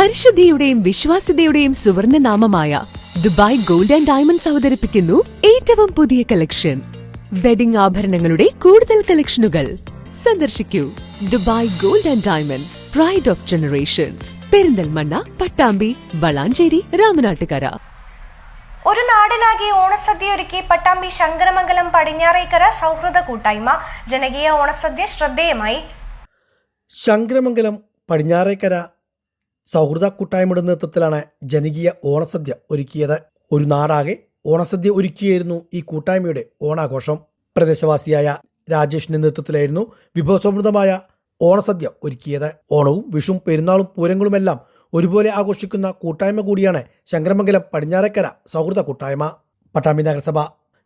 പരിശുദ്ധിയുടെയും വിശ്വാസ്യതയുടെയും സുവർണ്ണ നാമമായ Dubai gold and diamonds അവതരിപ്പിക്കുന്നു ഏറ്റവും പുതിയ കളക്ഷൻ. വെഡിംഗ് ആഭരണങ്ങളുടെ കൂടുതൽ കളക്ഷനുകൾ സന്ദർശിക്കൂ. Dubai gold and diamonds, pride of generations, Perinthalmanna, Pattambi, Valanchery, Ramanattukara. ഒരു നാടിനാകെ ഓണസദ്യ ഒരുക്കി പട്ടാമ്പി ശങ്കരമംഗലം പടിഞ്ഞാറേക്കര സൗഹൃദ കൂട്ടായ്മ. ജനകീയ ഓണസദ്യ ശ്രദ്ധേയമായി. ശങ്കരമംഗലം പടിഞ്ഞാറേക്കര സൗഹൃദ കൂട്ടായ്മയുടെ നേതൃത്വത്തിലാണ് ജനകീയ ഓണസദ്യ ഒരുക്കിയത്. ഒരു നാടാകെ ഓണസദ്യ ഒരുക്കിയായിരുന്നു ഈ കൂട്ടായ്മയുടെ ഓണാഘോഷം. പ്രദേശവാസിയായ രാജേഷിന്റെ നേതൃത്വത്തിലായിരുന്നു വിഭവസമൃദ്ധമായ ഓണസദ്യ ഒരുക്കിയത്. ഓണവും വിഷുവും പെരുന്നാളും പൂരങ്ങളുമെല്ലാം ഒരുപോലെ ആഘോഷിക്കുന്ന കൂട്ടായ്മ കൂടിയാണ് ശങ്കരമംഗലം പടിഞ്ഞാറേക്കര സൗഹൃദ കൂട്ടായ്മ. പട്ടാമ്പി നഗരസഭ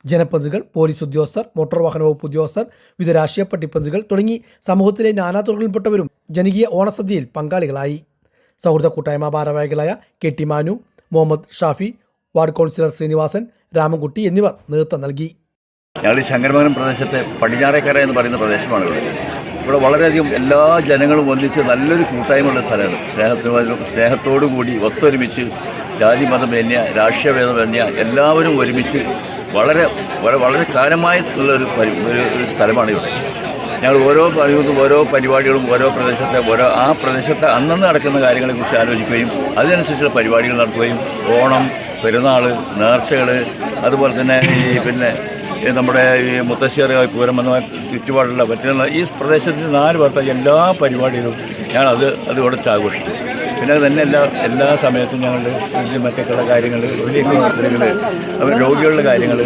ജനപ്രതിനിധികൾ, പോലീസ് ഉദ്യോഗസ്ഥർ, മോട്ടോർ വാഹന വകുപ്പ് ഉദ്യോഗസ്ഥർ, വിവിധ രാഷ്ട്രീയ പ്രതിനിധികൾ തുടങ്ങി സമൂഹത്തിലെ നാനാതുറകളിൽപ്പെട്ടവരും ജനകീയ ഓണസദ്യയിൽ പങ്കാളികളായി. സൗഹൃദ കൂട്ടായ്മ ഭാരവാഹികളായ K T Manu, Muhammad Shafi, ward councillor Srinivasan, Ramankutty എന്നിവർ നേതൃത്വം നൽകി. ഞങ്ങൾ ഈ ശങ്കരമംഗലം പ്രദേശത്തെ പടിഞ്ഞാറേക്കര എന്ന് പറയുന്ന പ്രദേശമാണ് ഇവിടെ വളരെയധികം എല്ലാ ജനങ്ങളും ഒന്നിച്ച് നല്ലൊരു കൂട്ടായ്മയുള്ള സ്ഥലമാണ്. സ്നേഹത്തോടു കൂടി ഒത്തൊരുമിച്ച് ജാതി മതമേന്യ രാഷ്ട്രീയ ഭേദമേന്യ എല്ലാവരും ഒരുമിച്ച് വളരെ വളരെ കാലമായിട്ടുള്ളൊരു സ്ഥലമാണ് ഇവിടെ. ഞങ്ങൾ ഓരോ പരിപാടികളും ഓരോ പ്രദേശത്തെ അന്നന്ന് നടക്കുന്ന കാര്യങ്ങളെക്കുറിച്ച് ആലോചിക്കുകയും അതിനനുസരിച്ചുള്ള പരിപാടികൾ നടത്തുകയും ഓണം, പെരുന്നാൾ, നേർച്ചകൾ, അതുപോലെ തന്നെ നമ്മുടെ ഈ മുത്തശ്ശേറി പൂരം എന്ന ചുറ്റുപാടുള്ള മറ്റുള്ള ഈ പ്രദേശത്തിന് 4 പേർത്ത എല്ലാ പരിപാടികളും ഞങ്ങൾ അതോടെ ആഘോഷിച്ചു. പിന്നെ അത് തന്നെ എല്ലാ സമയത്തും ഞങ്ങളുടെ മറ്റൊക്കെയുള്ള കാര്യങ്ങൾ, രോഗികളുടെ കാര്യങ്ങൾ,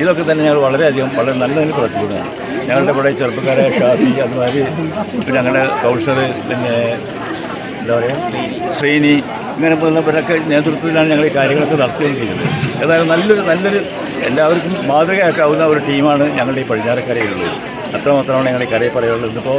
ഇതൊക്കെ തന്നെ ഞങ്ങൾ വളരെ നല്ലതിന് പ്രവർത്തിക്കുന്നതാണ്. ഞങ്ങളുടെ ഇവിടെ ചെറുപ്പക്കാരായ ഷാഫി, അതുമാതിരി പിന്നെ ഞങ്ങളുടെ കൗൺസിലർ, പിന്നെ എന്താ പറയുക ശ്രീനി, ഇങ്ങനെ പോകുന്നവരൊക്കെ നേതൃത്വത്തിലാണ് ഞങ്ങൾ ഈ കാര്യങ്ങളൊക്കെ നടത്തിക്കൊണ്ടിരിക്കുന്നത്. ഏതായാലും നല്ലൊരു എല്ലാവർക്കും മാതൃകയാക്കാവുന്ന ഒരു ടീമാണ് ഞങ്ങളുടെ ഈ പടിഞ്ഞാറക്കരയിലുള്ളത്. അത്രമാത്രമാണ് ഞങ്ങൾ ഈ കരയിൽ പറയുള്ളത്. ഇതിപ്പോൾ